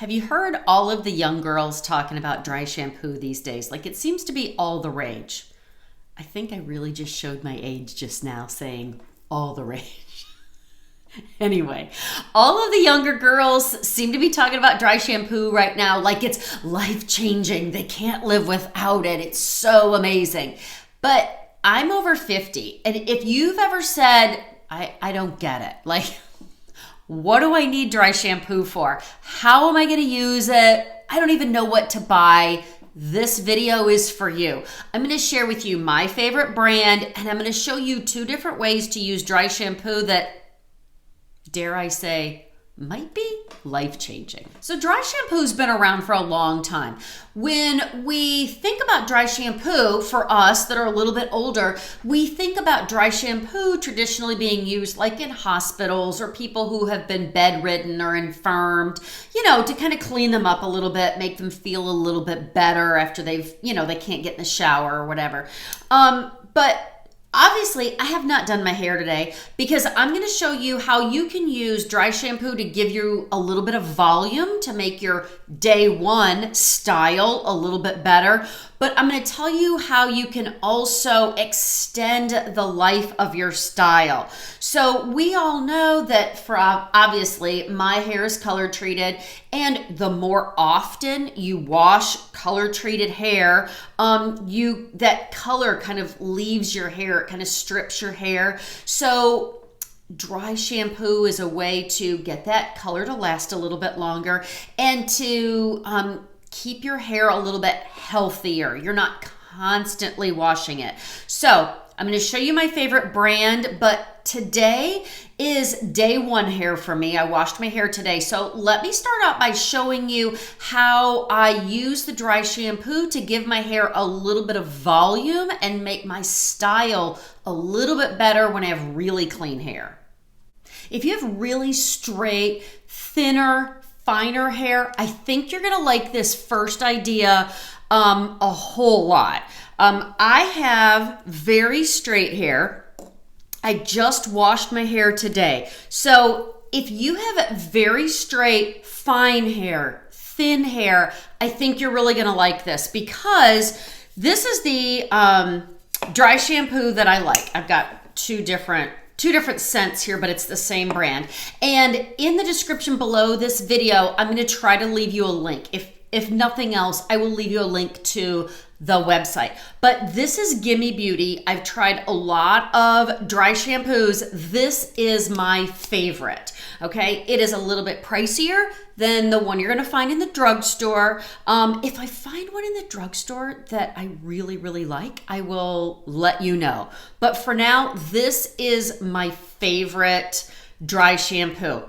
Have you heard all of the young girls talking about dry shampoo these days? Like, it seems to be all the rage. I think I really just showed my age just now saying all the rage. Anyway, all of the younger girls seem to be talking about dry shampoo right now like it's life-changing. They can't live without it. It's so amazing. But I'm over 50, and if you've ever said, I don't get it, like, what do I need dry shampoo for? How am I going to use it? I don't even know what to buy. This video is for you. I'm going to share with you my favorite brand, and I'm going to show you 2 different ways to use dry shampoo that, dare I say, might be life-changing. So dry shampoo's been around for a long time. When we think about dry shampoo, for us that are a little bit older, we think about dry shampoo traditionally being used like in hospitals or people who have been bedridden or infirmed, to kind of clean them up a little bit, make them feel a little bit better after they've, they can't get in the shower or whatever. But obviously, I have not done my hair today because I'm going to show you how you can use dry shampoo to give you a little bit of volume to make your day one style a little bit better. But I'm going to tell you how you can also extend the life of your style. So we all know that for obviously my hair is color treated, and the more often you wash color treated hair, that color kind of leaves your hair, it kind of strips your hair. So dry shampoo is a way to get that color to last a little bit longer and to keep your hair a little bit healthier. You're not constantly washing it. So I'm going to show you my favorite brand, but today is day one hair for me. I washed my hair today. So let me start out by showing you how I use the dry shampoo to give my hair a little bit of volume and make my style a little bit better when I have really clean hair. If you have really straight, thinner, finer hair, I think you're gonna like this first idea a whole lot. I have very straight hair. I just washed my hair today. So if you have very straight, fine hair, thin hair, I think you're really gonna like this because this is the dry shampoo that I like. I've got two different scents here, but it's the same brand. And in the description below this video, I'm going to try to leave you a link. If nothing else, I will leave you a link to the website. But this is Gimme Beauty. I've tried a lot of dry shampoos. This is my favorite. Okay, it is a little bit pricier than the one you're going to find in the drugstore. If I find one in the drugstore that I really, really like, I will let you know. But for now, this is my favorite dry shampoo.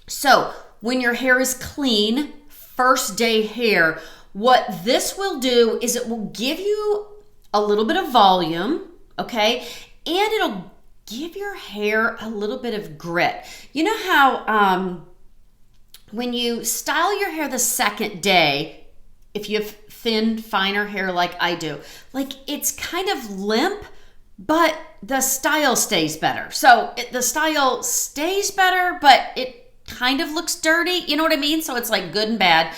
So when your hair is clean, first day hair, what this will do is it will give you a little bit of volume, okay? And it'll give your hair a little bit of grit. You know how when you style your hair the second day, if you have thin, finer hair like I do, like it's kind of limp, but the style stays better. So the style stays better, but it kind of looks dirty. You know what I mean? So it's like good and bad.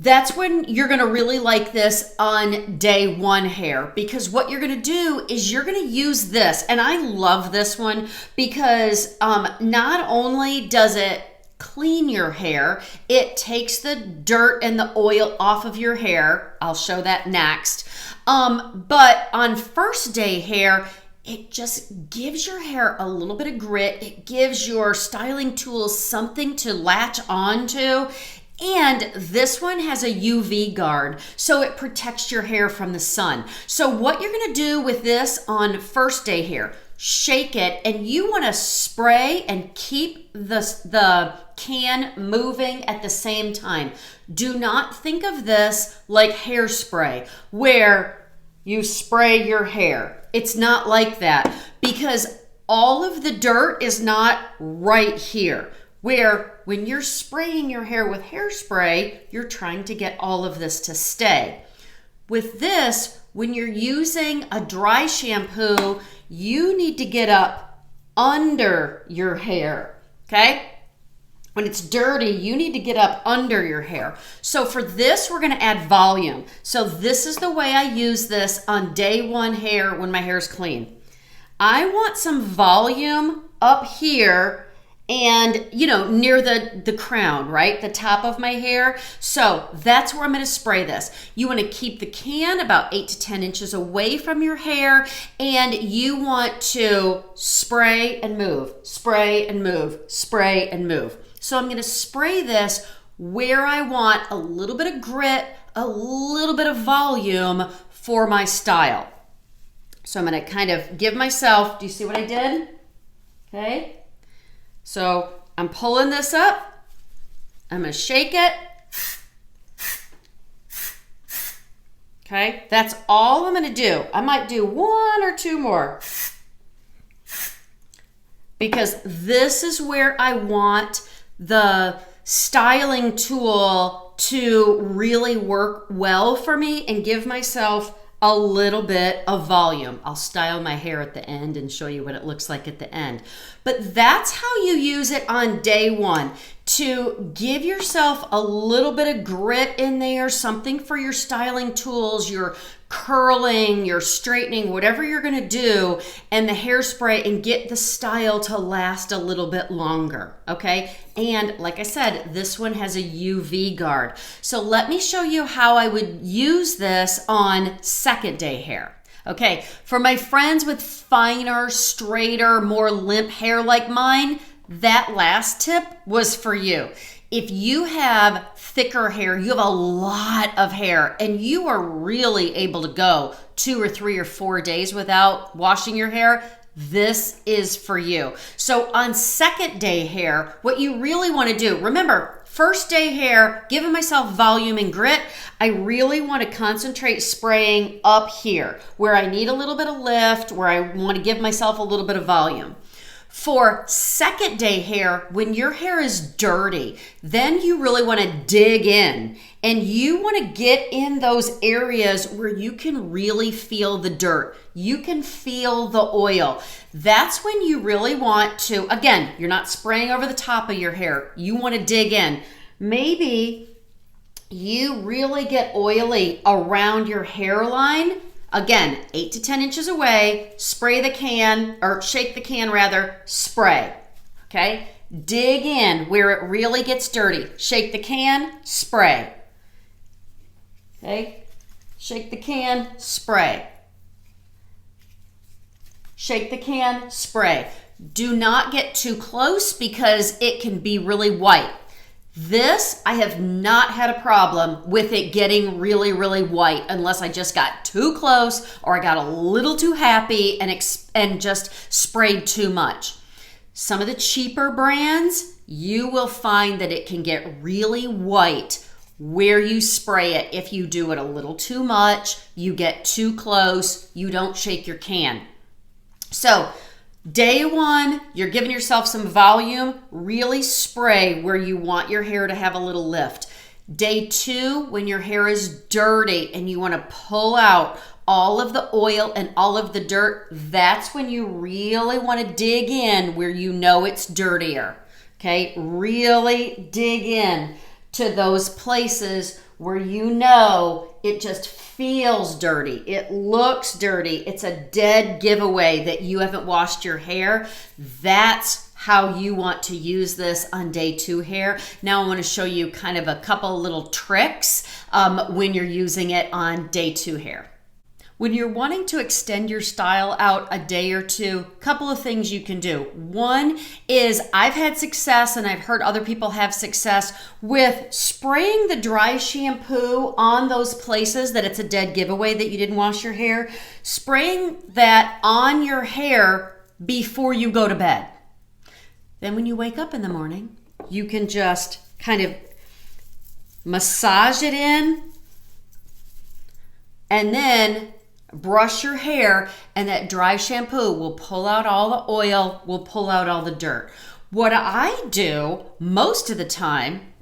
That's when you're going to really like this on day one hair, because what you're going to do is you're going to use this. And I love this one because not only does it clean your hair, it takes the dirt and the oil off of your hair. I'll show that next. But on first day hair, it just gives your hair a little bit of grit. It gives your styling tools something to latch onto. And this one has a UV guard, so it protects your hair from the sun. So what you're gonna do with this on first day hair, shake it, and you wanna spray and keep the can moving at the same time. Do not think of this like hairspray, where you spray your hair. It's not like that, because all of the dirt is not right here. Where when you're spraying your hair with hairspray, you're trying to get all of this to stay. With this, when you're using a dry shampoo, you need to get up under your hair, okay? when it's dirty, you need to get up under your hair. So for this, we're gonna add volume. So this is the way I use this on day one hair when my hair is clean. I want some volume up here and, you know, near the crown, right? The top of my hair. So that's where I'm gonna spray this. You wanna keep the can about 8 to 10 inches away from your hair, and you want to spray and move, spray and move, spray and move. So I'm gonna spray this where I want a little bit of grit, a little bit of volume for my style. So I'm gonna kind of give myself, do you see what I did? Okay. So I'm pulling this up, I'm gonna shake it. Okay, that's all I'm gonna do. I might do 1 or 2 more because this is where I want the styling tool to really work well for me and give myself a little bit of volume. I'll style my hair at the end and show you what it looks like at the end. But that's how you use it on day one, to give yourself a little bit of grit in there, something for your styling tools, your curling, your straightening, whatever you're gonna do, and the hairspray, and get the style to last a little bit longer, okay? And like I said, this one has a UV guard. So let me show you how I would use this on second day hair. Okay, for my friends with finer, straighter, more limp hair like mine, that last tip was for you. If you have thicker hair, you have a lot of hair, and you are really able to go 2 or 3 or 4 days without washing your hair, this is for you. So on second day hair, what you really want to do, remember, first day hair, giving myself volume and grit, I really want to concentrate spraying up here where I need a little bit of lift, where I want to give myself a little bit of volume. For second day hair, when your hair is dirty, then you really want to dig in, and you want to get in those areas where you can really feel the dirt. You can feel the oil. That's when you really want to, again, you're not spraying over the top of your hair. You want to dig in. Maybe you really get oily around your hairline. Again, 8 to 10 inches away, spray the can, or shake the can rather, spray, okay? Dig in where it really gets dirty. Shake the can, spray, okay? Shake the can, spray. Shake the can, spray. Do not get too close because it can be really white. This, I have not had a problem with it getting really, really white unless I just got too close or I got a little too happy and just sprayed too much. Some of the cheaper brands, you will find that it can get really white where you spray it. If you do it a little too much, you get too close, you don't shake your can. So, day one, you're giving yourself some volume, really spray where you want your hair to have a little lift. Day two, when your hair is dirty and you want to pull out all of the oil and all of the dirt, that's when you really want to dig in where you know it's dirtier. Okay, really dig in to those places where you know it just feels dirty, it looks dirty, it's a dead giveaway that you haven't washed your hair. That's how you want to use this on day two hair. Now I want to show you kind of a couple little tricks when you're using it on day two hair. When you're wanting to extend your style out a day or two, a couple of things you can do. One is I've had success, and I've heard other people have success with spraying the dry shampoo on those places that it's a dead giveaway that you didn't wash your hair. Spraying that on your hair before you go to bed. Then when you wake up in the morning, you can just kind of massage it in and then brush your hair, and that dry shampoo will pull out all the oil, will pull out all the dirt. What I do most of the time,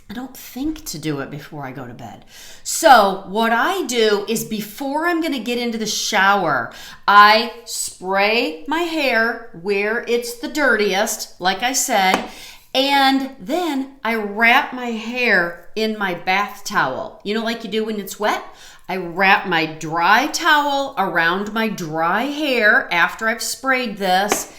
I don't think to do it before I go to bed. So what I do is before I'm gonna get into the shower, I spray my hair where it's the dirtiest, like I said, And then I wrap my hair in my bath towel. You know, like you do when it's wet? I wrap my dry towel around my dry hair after I've sprayed this,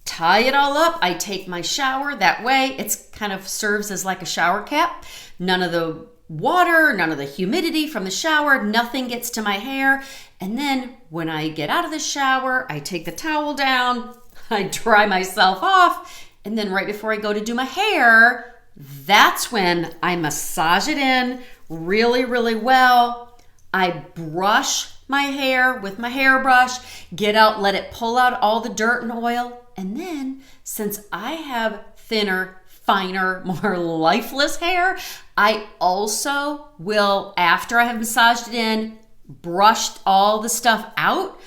tie it all up. I take my shower. That way it's kind of serves as like a shower cap. None of the water, none of the humidity from the shower, nothing gets to my hair. And then when I get out of the shower, I take the towel down, I dry myself off, and then right before I go to do my hair, that's when I massage it in really, really well. I brush my hair with my hairbrush, get out, let it pull out all the dirt and oil. And then since I have thinner, finer, more lifeless hair, I also will, after I have massaged it in, brushed all the stuff out,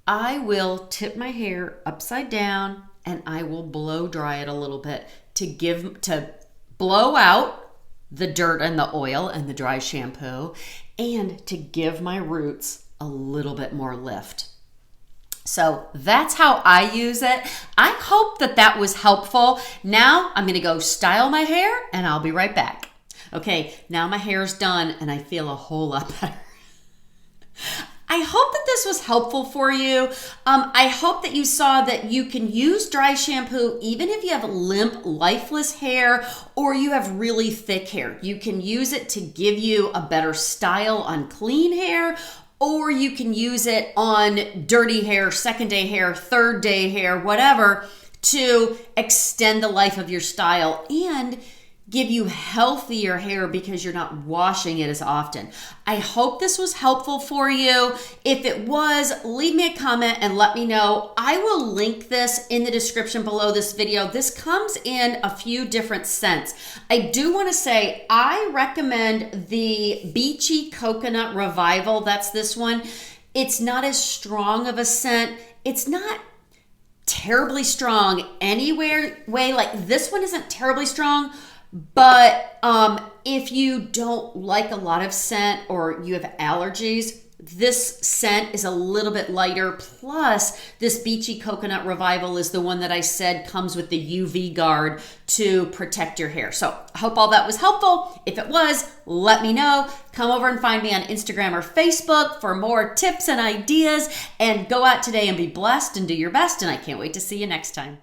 I will tip my hair upside down and I will blow dry it a little bit to blow out the dirt and the oil and the dry shampoo and to give my roots a little bit more lift. So that's how I use it. I hope that that was helpful. Now I'm going to go style my hair and I'll be right back. Okay, now my hair's done and I feel a whole lot better. I hope that this was helpful for you. I hope that you saw that you can use dry shampoo even if you have limp, lifeless hair or you have really thick hair. You can use it to give you a better style on clean hair, or you can use it on dirty hair, second day hair, third day hair, whatever, to extend the life of your style and give you healthier hair because you're not washing it as often. I hope this was helpful for you. If it was, leave me a comment and let me know. I will link this in the description below this video. This comes in a few different scents. I do want to say I recommend the Beachy Coconut Revival. That's this one. It's not as strong of a scent. It's not terribly strong anywhere way. Like this one isn't terribly strong. But if you don't like a lot of scent or you have allergies, this scent is a little bit lighter. Plus, this Beachy Coconut Revival is the one that I said comes with the UV guard to protect your hair. So I hope all that was helpful. If it was, let me know. Come over and find me on Instagram or Facebook for more tips and ideas. And go out today and be blessed and do your best. And I can't wait to see you next time.